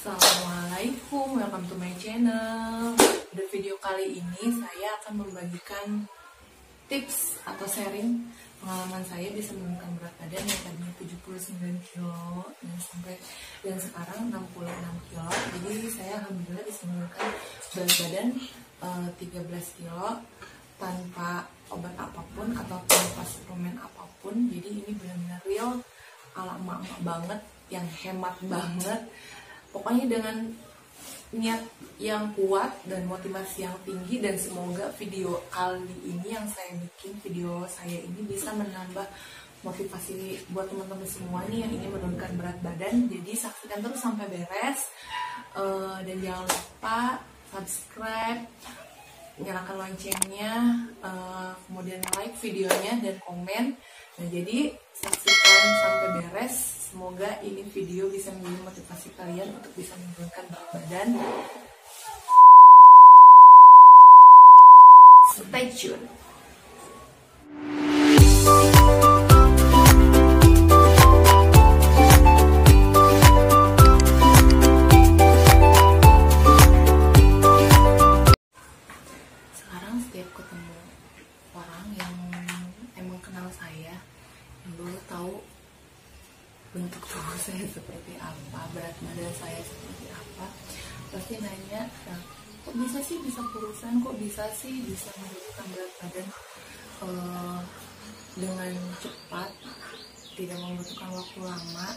Assalamualaikum, welcome to my channel. Di video kali ini saya akan membagikan tips atau sharing pengalaman saya bisa menurunkan berat badan yang tadinya 79 kilo dan sekarang 66 kilo. Jadi saya alhamdulillah bisa menurunkan berat badan 13 kilo tanpa obat apapun atau tanpa suplemen apapun. Jadi ini benar-benar real ala emak-emak banget, yang hemat banget. Pokoknya dengan niat yang kuat dan motivasi yang tinggi, dan semoga video kali ini yang saya bikin, video saya ini bisa menambah motivasi buat teman-teman semua nih yang ingin menurunkan berat badan. Jadi saksikan terus sampai beres, dan jangan lupa subscribe, nyalakan loncengnya, kemudian like videonya dan komen. Nah, jadi saksikan sampai beres. Semoga ini video bisa menjadi motivasi kalian untuk bisa menurunkan berat badan. Stay tune. Sekarang setiap ketemu orang yang emang kenal saya, yang dulu tahu bentuk tubuh saya seperti apa, berat badan saya seperti apa, pasti nanya, kok bisa sih bisa kurusan, kok bisa sih bisa menurunkan berat badan dengan cepat, tidak membutuhkan waktu lama,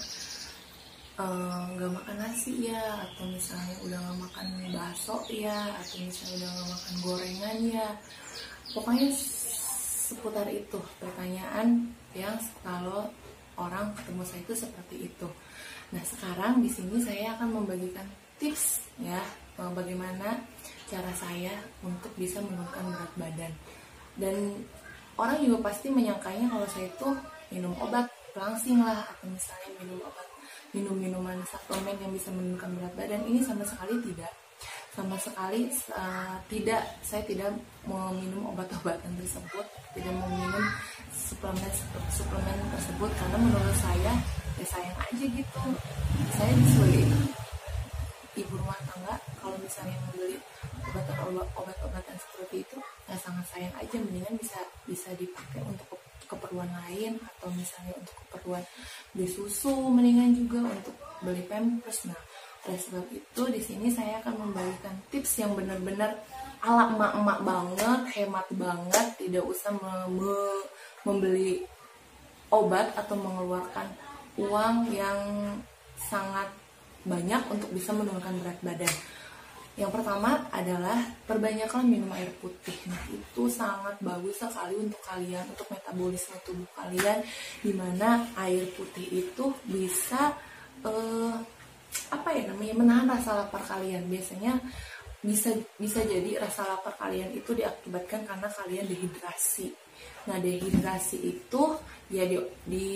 nggak makan nasi ya, atau misalnya udah nggak makan bakso ya, atau misalnya udah nggak makan gorengan ya. Pokoknya seputar itu pertanyaan yang kalau orang ketemu saya itu seperti itu. Nah, sekarang di sini saya akan membagikan tips ya, bagaimana cara saya untuk bisa menurunkan berat badan. Dan orang juga pasti menyangkanya kalau saya itu minum obat pelangsing lah, atau misalnya minum minuman suplemen yang bisa menurunkan berat badan. Ini sama sekali tidak. Saya tidak meminum obat-obatan tersebut, tidak meminum suplemen tersebut, karena menurut saya ya sayang aja gitu. Saya sebagai ibu rumah tangga, kalau misalnya membeli obat-obatan seperti itu, ya sangat sayang aja. Mendingan bisa dipakai untuk keperluan lain, atau misalnya untuk keperluan beli susu, mendingan juga untuk beli pampers. Nah, oleh sebab itu di sini saya akan membagikan tips yang benar-benar ala emak-emak banget, hemat banget, tidak usah membeli obat atau mengeluarkan uang yang sangat banyak untuk bisa menurunkan berat badan. Yang pertama adalah perbanyaklah minum air putih. Nah, itu sangat bagus sekali untuk kalian, untuk metabolisme tubuh kalian, dimana air putih itu bisa menahan rasa lapar kalian. Biasanya bisa jadi rasa lapar kalian itu diakibatkan karena kalian dehidrasi. Nah, dehidrasi itu ya di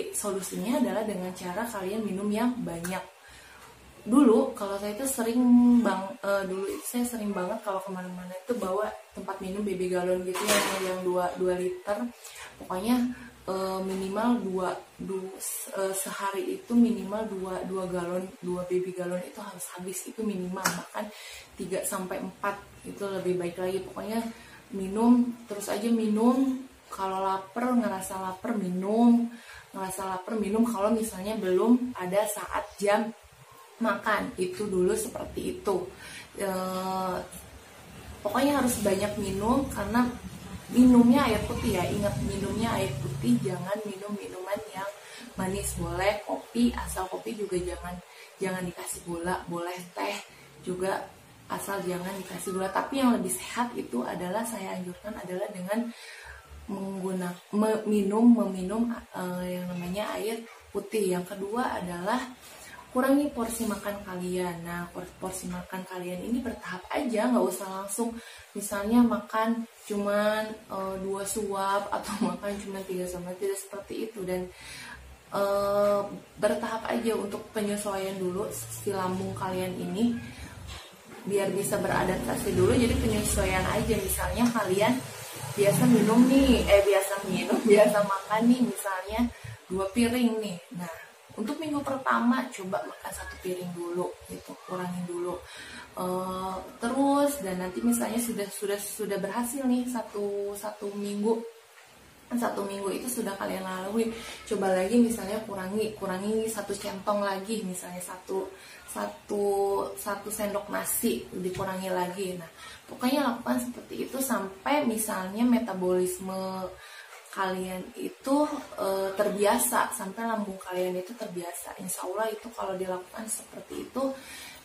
solusinya adalah dengan cara kalian minum yang banyak. Dulu kalau saya itu sering banget kalau kemana-mana itu bawa tempat minum baby galon gitu yang 2 liter. Pokoknya minimal sehari itu minimal 2 baby galon itu harus habis, itu minimal. Bahkan 3-4 itu lebih baik lagi. Pokoknya minum terus aja, minum. Kalau lapar, ngerasa lapar minum, kalau misalnya belum ada saat jam makan. Itu dulu seperti itu. Pokoknya harus banyak minum, karena minumnya air putih ya. Ingat, minumnya air putih, jangan minum minuman yang manis. Boleh kopi, asal kopi juga jangan dikasih gula. Boleh teh juga, asal jangan dikasih gula. Tapi yang lebih sehat itu adalah, saya anjurkan adalah dengan meminum yang namanya air putih. Yang kedua adalah kurangi porsi makan kalian. Nah, porsi makan kalian ini bertahap aja, nggak usah langsung misalnya makan cuman 2 suap atau makan cuma 3 suap, tidak seperti itu. Dan bertahap aja untuk penyesuaian dulu si lambung kalian ini, biar bisa beradaptasi dulu. Jadi penyesuaian aja. Misalnya kalian biasa makan nih misalnya 2 piring nih. Nah, Untuk minggu pertama coba makan 1 piring dulu gitu, kurangin dulu. Terus dan nanti misalnya sudah berhasil nih satu minggu itu sudah kalian lalui, coba lagi misalnya kurangi 1 centong lagi, misalnya satu sendok nasi dikurangi lagi. Nah pokoknya lakukan seperti itu sampai misalnya metabolisme kalian itu terbiasa, sampai lambung kalian itu terbiasa. Insya Allah itu kalau dilakukan seperti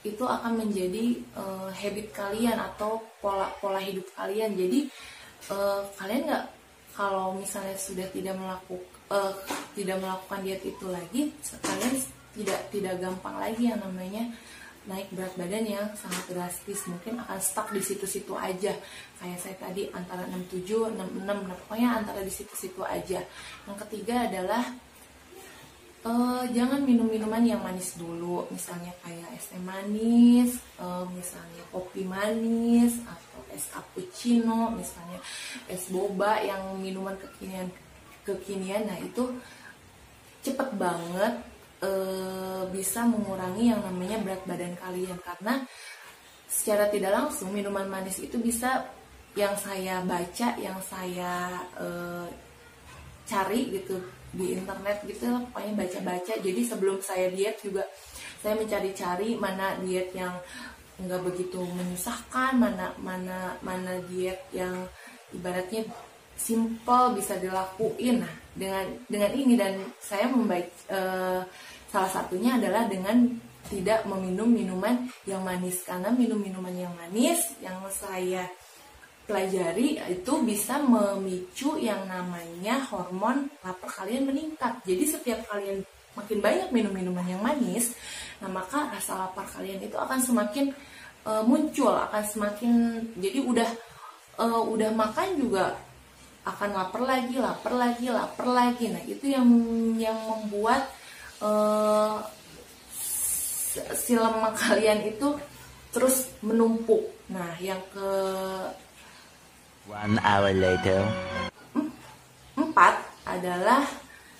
itu akan menjadi habit kalian atau pola hidup kalian. Jadi kalian nggak, kalau misalnya sudah tidak melakukan diet itu lagi, kalian tidak gampang lagi yang namanya naik berat badan yang sangat drastis. Mungkin akan stuck di situ-situ aja, kayak saya tadi antara 67, 66, nah pokoknya antara di situ-situ aja. Yang ketiga adalah jangan minum minuman yang manis dulu, misalnya kayak es teh manis, misalnya kopi manis, atau es cappuccino, misalnya es boba yang minuman kekinian. Nah itu cepet banget bisa mengurangi yang namanya berat badan kalian, karena secara tidak langsung minuman manis itu bisa, yang saya baca, yang saya cari gitu di internet gitu lah, pokoknya baca-baca. Jadi sebelum saya diet juga saya mencari-cari mana diet yang nggak begitu menyusahkan, mana diet yang ibaratnya simple bisa dilakuin. Nah dengan ini, dan saya salah satunya adalah dengan tidak meminum minuman yang manis, karena minum minuman yang manis yang saya pelajari itu bisa memicu yang namanya hormon lapar kalian meningkat. Jadi setiap kalian makin banyak minum minuman yang manis, nah maka rasa lapar kalian itu akan semakin muncul, akan semakin, jadi udah makan juga akan lapar lagi. Nah itu yang membuat si lemak kalian itu terus menumpuk. Nah yang 1 hour later. 4 adalah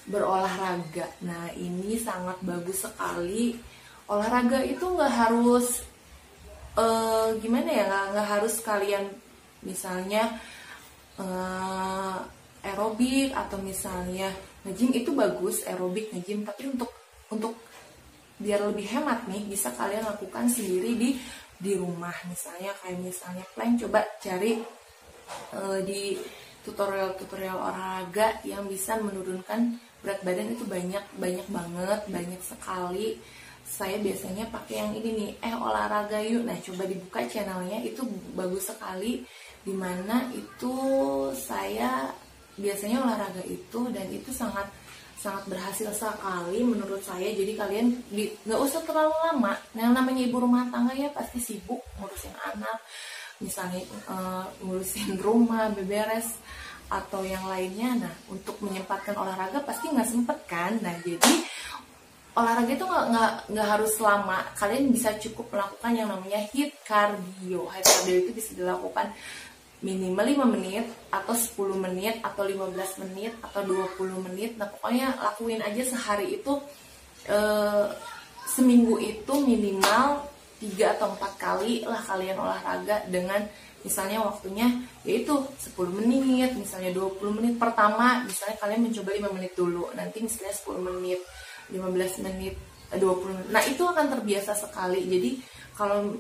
berolahraga. Nah ini sangat bagus sekali. Olahraga itu nggak harus gimana ya, nggak harus kalian misalnya aerobik atau misalnya nge-gym. Itu bagus aerobik, nge-gym, tapi untuk biar lebih hemat nih, bisa kalian lakukan sendiri di rumah. Misalnya plank, coba cari di tutorial olahraga yang bisa menurunkan berat badan. Itu banyak banget, banyak sekali. Saya biasanya pakai yang ini nih, olahraga yuk. Nah coba dibuka channelnya, itu bagus sekali, dimana itu saya biasanya olahraga itu, dan itu sangat berhasil sekali menurut saya. Jadi kalian nggak usah terlalu lama. Yang namanya ibu rumah tangga ya pasti sibuk ngurusin anak, misalnya ngurusin rumah, beberes, atau yang lainnya. Nah untuk menyempatkan olahraga pasti nggak sempet kan. Nah jadi olahraga itu nggak harus lama. Kalian bisa cukup melakukan yang namanya HIIT cardio. HIIT cardio itu bisa dilakukan minimal 5 menit atau 10 menit atau 15 menit atau 20 menit. Nah pokoknya lakuin aja sehari itu, seminggu itu minimal 3 atau 4 kali lah kalian olahraga, dengan misalnya waktunya yaitu 10 menit, misalnya 20 menit. Pertama misalnya kalian mencoba 5 menit dulu, nanti misalnya 10 menit, 15 menit, 20 menit. Nah itu akan terbiasa sekali. Jadi kalau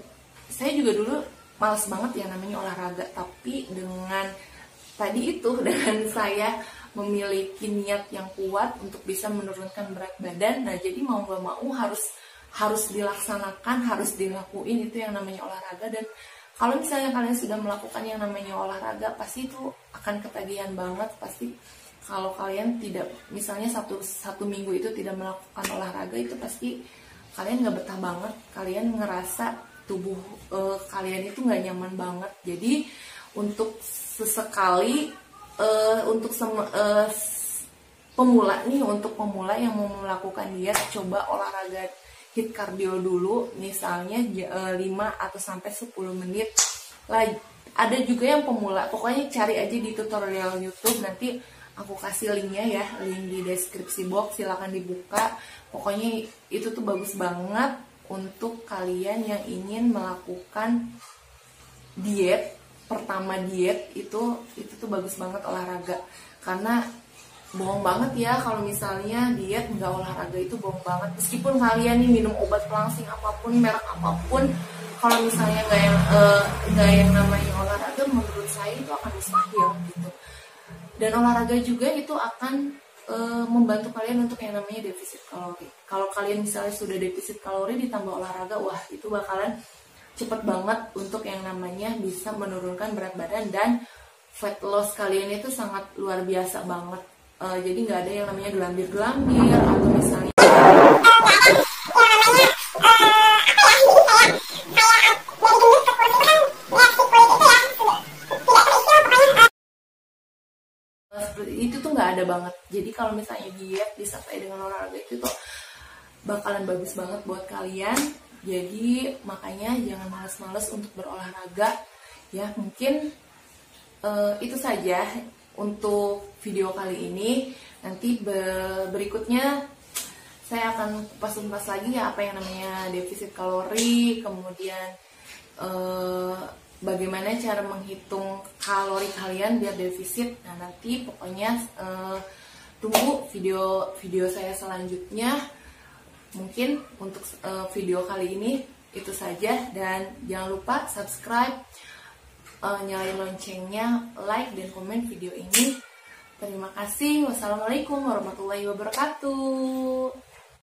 saya juga dulu malas banget yang namanya olahraga, tapi dengan saya memiliki niat yang kuat untuk bisa menurunkan berat badan. Nah jadi mau gak mau harus dilaksanakan, harus dilakuin itu yang namanya olahraga. Dan kalau misalnya kalian sudah melakukan yang namanya olahraga, pasti itu akan ketagihan banget. Pasti kalau kalian tidak, misalnya satu minggu itu tidak melakukan olahraga, itu pasti kalian nggak betah banget. Kalian ngerasa tubuh kalian itu nggak nyaman banget. Jadi untuk sesekali, untuk pemula yang mau melakukan diet, coba olahraga HIIT cardio dulu, misalnya 5 atau sampai 10 menit lah. Ada juga yang pemula, pokoknya cari aja di tutorial YouTube, nanti aku kasih linknya ya, link di deskripsi box, silahkan dibuka. Pokoknya itu tuh bagus banget untuk kalian yang ingin melakukan diet. Pertama diet itu tuh bagus banget olahraga, karena bohong banget ya kalau misalnya diet nggak olahraga, itu bohong banget. Meskipun kalian nih minum obat pelangsing apapun, merek apapun, kalau misalnya nggak yang namanya olahraga, menurut saya itu akan mustahil gitu. Dan olahraga juga itu akan membantu kalian untuk yang namanya defisit kalori. Kalau kalian misalnya sudah defisit kalori ditambah olahraga, wah itu bakalan cepet banget untuk yang namanya bisa menurunkan berat badan, dan fat loss kalian itu sangat luar biasa banget. Jadi nggak ada yang namanya gelambir-gelambir atau misalnya itu tuh nggak ada banget. Jadi kalau misalnya diet disertai dengan olahraga itu tuh bakalan bagus banget buat kalian. Jadi makanya jangan malas-malas untuk berolahraga ya. Mungkin itu saja untuk video kali ini. Nanti berikutnya saya akan kupas-kupas lagi ya apa yang namanya defisit kalori, kemudian bagaimana cara menghitung kalori kalian biar defisit. Nah nanti pokoknya tunggu video saya selanjutnya. Mungkin untuk video kali ini itu saja, dan jangan lupa subscribe, nyalain loncengnya, like dan komen video ini. Terima kasih. Wassalamualaikum warahmatullahi wabarakatuh.